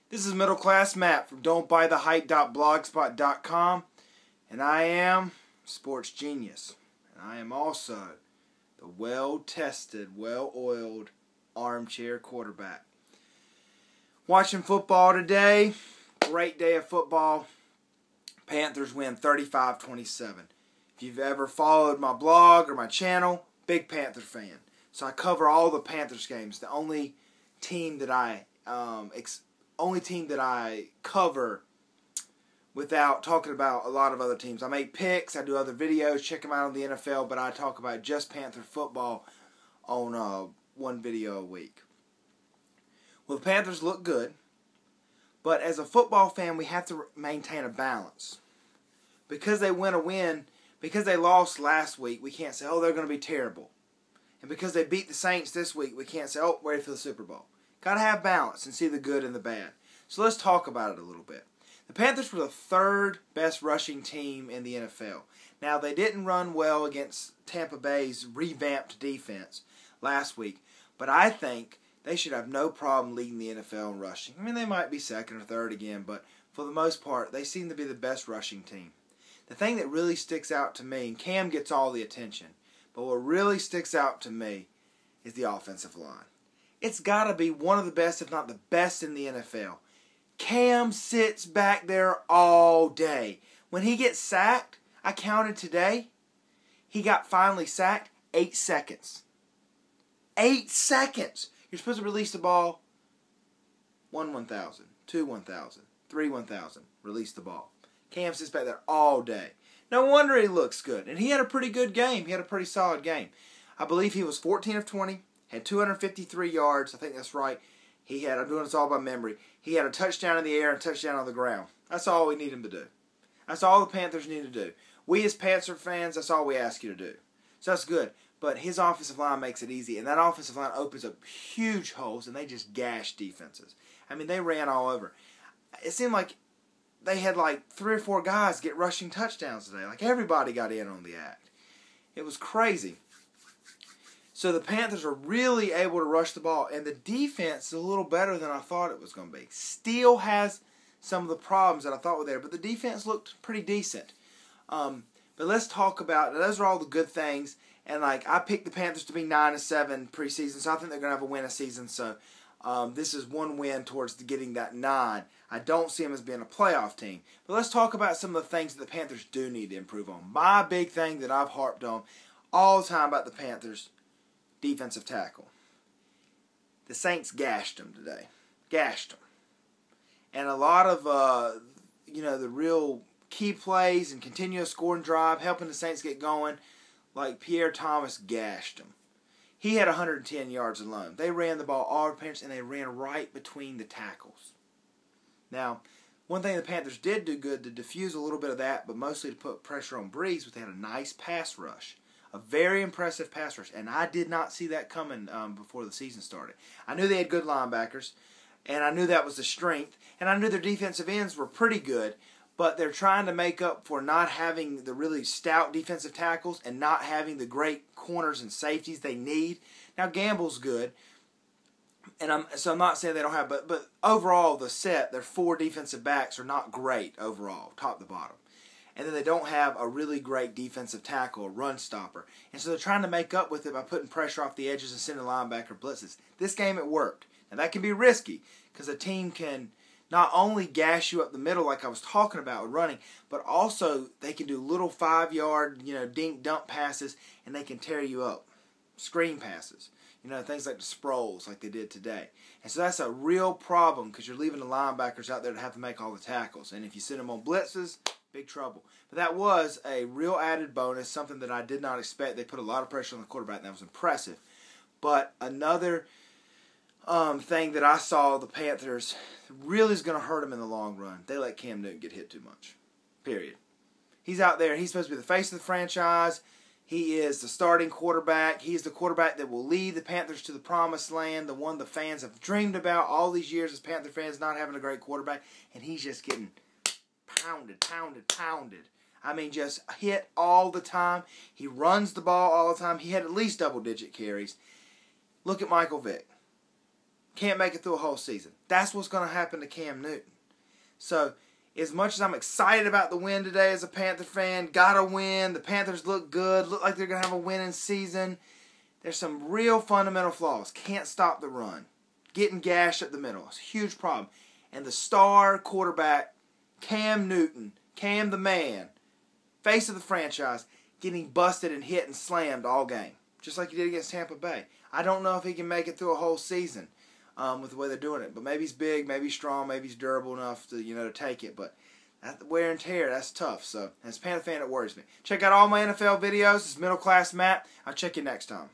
This is Middle Class Matt from don'tbuythehype.blogspot.com, and I am Sports Genius, and I am also the well-tested, well-oiled armchair quarterback. Watching football today, great day of football. Panthers win 35-27. If you've ever followed my blog or my channel, big Panther fan. So I cover all the Panthers games. The only team that I cover without talking about a lot of other teams. I make picks, I do other videos, check them out on the NFL, but I talk about just Panther football on one video a week. Well, the Panthers look good, but as a football fan, we have to maintain a balance. Because they because they lost last week, we can't say, oh, they're going to be terrible. And because they beat the Saints this week, we can't say, oh, ready for the Super Bowl. Got to have balance and see the good and the bad. So let's talk about it a little bit. The Panthers were the third best rushing team in the NFL. Now, they didn't run well against Tampa Bay's revamped defense last week, but I think they should have no problem leading the NFL in rushing. I mean, they might be second or third again, but for the most part, they seem to be the best rushing team. The thing that really sticks out to me, and Cam gets all the attention, but what really sticks out to me is the offensive line. It's got to be one of the best, if not the best, in the NFL. Cam sits back there all day. When he gets sacked, I counted today, he got finally sacked 8 seconds. 8 seconds! You're supposed to release the ball 1,000, 2,000, 3,000. Release the ball. Cam sits back there all day. No wonder he looks good. And he had a pretty good game. He had a pretty solid game. I believe he was 14 of 20, had 253 yards. I think that's right. I'm doing this all by memory. He had a touchdown in the air and a touchdown on the ground. That's all we need him to do. That's all the Panthers need to do. We as Panther fans, that's all we ask you to do. So that's good. But his offensive line makes it easy. And that offensive line opens up huge holes, and they just gash defenses. I mean, they ran all over. It seemed like they had like 3 or 4 guys get rushing touchdowns today. Like everybody got in on the act. It was crazy. So the Panthers are really able to rush the ball, and the defense is a little better than I thought it was going to be. Still has some of the problems that I thought were there, but the defense looked pretty decent. But let's talk about, those are all the good things, and like I picked the Panthers to be 9-7 preseason, so I think they're going to have a win a season, so this is one win towards getting that 9. I don't see them as being a playoff team. But let's talk about some of the things that the Panthers do need to improve on. My big thing that I've harped on all the time about the Panthers, defensive tackle. The Saints gashed them today. Gashed them. And a lot of, the real key plays and continuous scoring drive, helping the Saints get going, like Pierre Thomas gashed them. He had 110 yards alone. They ran the ball all the Panthers, and they ran right between the tackles. Now, one thing the Panthers did do good to diffuse a little bit of that, but mostly to put pressure on Breeze, was they had a nice pass rush. A very impressive pass rush, and I did not see that coming before the season started. I knew they had good linebackers, and I knew that was the strength, and I knew their defensive ends were pretty good, but they're trying to make up for not having the really stout defensive tackles and not having the great corners and safeties they need. Now, Gamble's good, and I'm not saying they don't have, but overall, their 4 defensive backs are not great overall, top to bottom. And then they don't have a really great defensive tackle, a run stopper. And so they're trying to make up with it by putting pressure off the edges and sending linebacker blitzes. This game, it worked. Now, that can be risky because a team can not only gash you up the middle like I was talking about with running, but also they can do little 5-yard, dink-dump passes, and they can tear you up. Screen passes. Things like the Sproles, like they did today. And so that's a real problem because you're leaving the linebackers out there to have to make all the tackles. And if you send them on blitzes, big trouble. But that was a real added bonus, something that I did not expect. They put a lot of pressure on the quarterback, and that was impressive. But another thing that I saw the Panthers really is going to hurt them in the long run. They let Cam Newton get hit too much. Period. He's out there. He's supposed to be the face of the franchise. He is the starting quarterback. He is the quarterback that will lead the Panthers to the promised land, the one the fans have dreamed about all these years as Panther fans, not having a great quarterback. And he's just getting pounded. I mean, just hit all the time. He runs the ball all the time. He had at least double-digit carries. Look at Michael Vick. can't make it through a whole season. That's what's going to happen to Cam Newton. So, as much as I'm excited about the win today as a Panther fan, gotta win. The Panthers look good, look like they're going to have a winning season. There's some real fundamental flaws. Can't stop the run. Getting gashed up the middle. It's a huge problem. And the star quarterback, Cam Newton, Cam the man, face of the franchise, getting busted and hit and slammed all game. Just like he did against Tampa Bay. I don't know if he can make it through a whole season with the way they're doing it. But maybe he's big, maybe he's strong, maybe he's durable enough to, to take it. But that wear and tear, that's tough. So, as a Panther fan, it worries me. Check out all my NFL videos. This is Middle Class Matt. I'll check you next time.